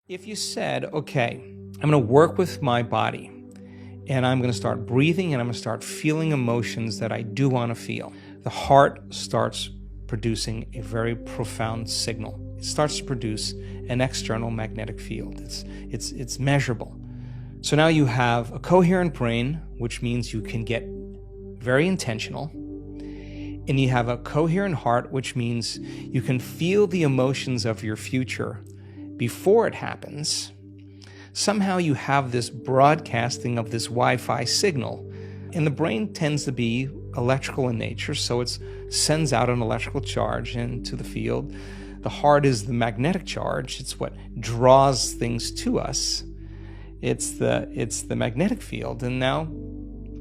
If you said, okay, I'm going to work with my body and I'm going to start breathing and I'm going to start feeling emotions that I do want to feel, the heart starts producing a very profound signal. It starts to produce an external magnetic field. It's measurable. So now you have a coherent brain, which means you can get very intentional. And you have a coherent heart, which means you can feel the emotions of your future before it happens. Somehow you have this broadcasting of this Wi-Fi signal. And the brain tends to be electrical in nature, so it sends out an electrical charge into the field. The heart is the magnetic charge. It's what draws things to us. It's the magnetic field. And now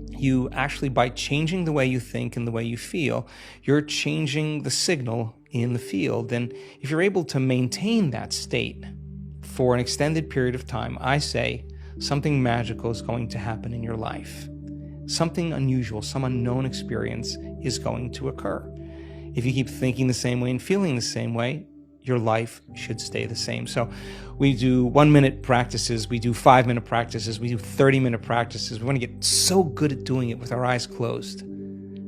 you actually, by changing the way you think and the way you feel, you're changing the signal in the field. And if you're able to maintain that state for an extended period of time, I say something magical is going to happen in your life. Something unusual, some unknown experience is going to occur. If you keep thinking the same way and feeling the same way, your life should stay the same. So we do 1-minute practices, we do 5-minute practices, we do 30-minute practices. We want to get so good at doing it with our eyes closed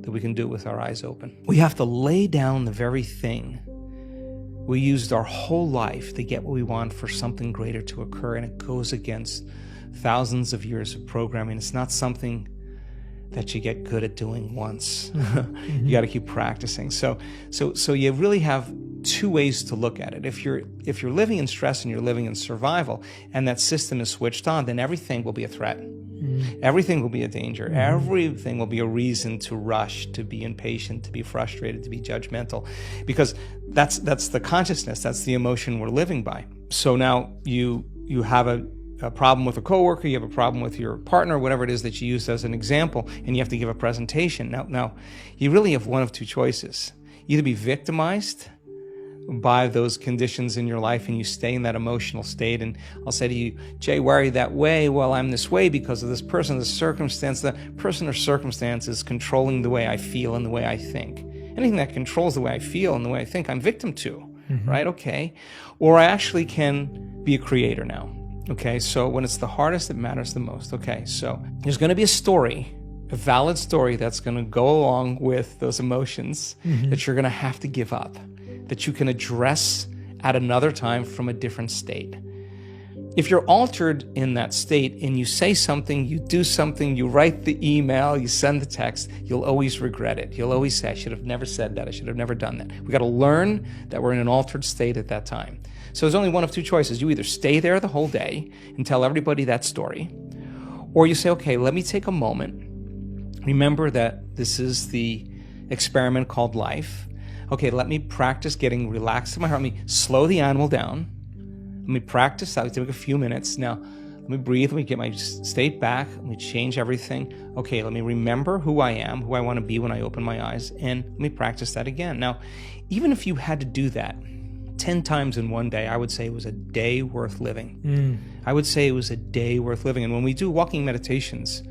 that we can do it with our eyes open. We have to lay down the very thing we used our whole life to get what we want for something greater to occur, and it goes against thousands of years of programming. It's not something that you get good at doing once. You got to keep practicing. So you really have two ways to look at it. If you're living in stress and you're living in survival, and that system is switched on, then everything will be a threat. Everything will be a danger. Everything will be a reason to rush, to be impatient, to be frustrated, to be judgmental, because that's the consciousness, that's the emotion we're living by. So now you have a problem with a coworker, you have a problem with your partner, whatever it is that you use as an example, and you have to give a presentation. Now you really have one of two choices. Either be victimized by those conditions in your life and you stay in that emotional state, and I'll say to you, Jay, why are you that way? Well, I'm this way because of this person, this circumstance. The person or circumstance is controlling the way I feel and the way I think. Anything that controls the way I feel and the way I think, I'm victim to, right? Okay. Or I actually can be a creator now. Okay, so when it's the hardest, it matters the most. Okay, so there's going to be a story, a valid story that's going to go along with those emotions that you're going to have to give up, that you can address at another time from a different state. If you're altered in that state and you say something, you do something, you write the email, you send the text, you'll always regret it. You'll always say, I should have never said that. I should have never done that. We got to learn that we're in an altered state at that time. So there's only one of two choices. You either stay there the whole day and tell everybody that story, or you say, okay, let me take a moment. Remember that this is the experiment called life. Okay, let me practice getting relaxed in my heart. Let me slow the animal down. Let me practice that. Take a few minutes. Now, let me breathe. Let me get my state back. Let me change everything. Okay, let me remember who I am, who I want to be when I open my eyes, and let me practice that again. Now, even if you had to do that 10 times in one day, I would say it was a day worth living. I would say it was a day worth living. And when we do walking meditations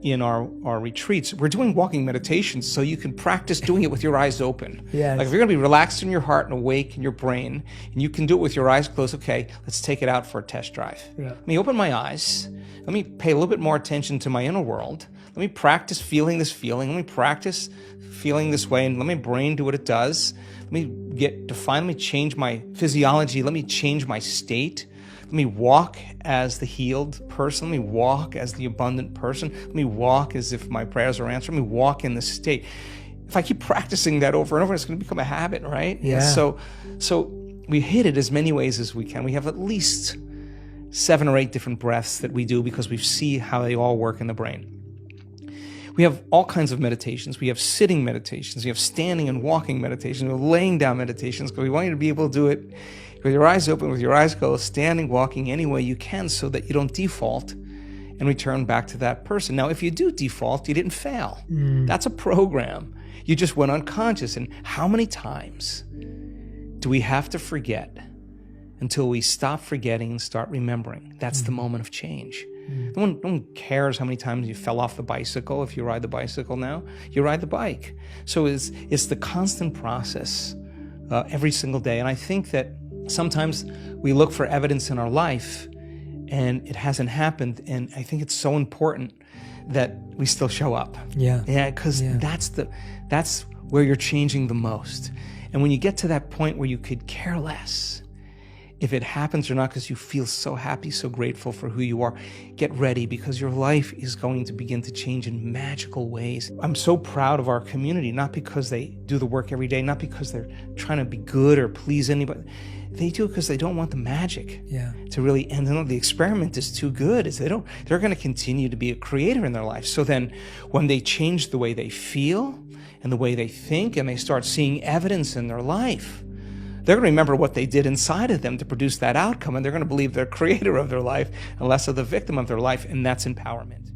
in our retreats, we're doing walking meditations so you can practice doing it with your eyes open. Yes. Like if you're going to be relaxed in your heart and awake in your brain, and you can do it with your eyes closed, okay, let's take it out for a test drive. Yeah. Let me open my eyes. Let me pay a little bit more attention to my inner world. Let me practice feeling this feeling. Let me practice feeling this way, and let my brain do what it does. Let me get defined. Let me change my physiology. Let me change my state. Let me walk as the healed person. Let me walk as the abundant person. Let me walk as if my prayers are answered. Let me walk in this state. If I keep practicing that over and over, it's going to become a habit, right? Yeah. So we hit it as many ways as we can. We have at least 7 or 8 different breaths that we do because we see how they all work in the brain. We have all kinds of meditations. We have sitting meditations. We have standing and walking meditations. We have laying down meditations because we want you to be able to do it with your eyes open, with your eyes closed, standing, walking, any way you can so that you don't default and return back to that person. Now, if you do default, you didn't fail. That's a program. You just went unconscious. And how many times do we have to forget until we stop forgetting and start remembering? That's the moment of change. No one cares how many times you fell off the bicycle. If you ride the bicycle now, you ride the bike. So it's the constant process every single day. And I think that Sometimes we look for evidence in our life and it hasn't happened. And I think it's so important that we still show up. Yeah. Yeah, because that's where you're changing the most. And when you get to that point where you could care less if it happens or not, because you feel so happy, so grateful for who you are, get ready, because your life is going to begin to change in magical ways. I'm so proud of our community, not because they do the work every day, not because they're trying to be good or please anybody. They do it because they don't want the magic to really end. The experiment is too good. They're going to continue to be a creator in their life. So then when they change the way they feel and the way they think, and they start seeing evidence in their life, they're going to remember what they did inside of them to produce that outcome, and they're going to believe they're creator of their life and less of the victim of their life, and that's empowerment.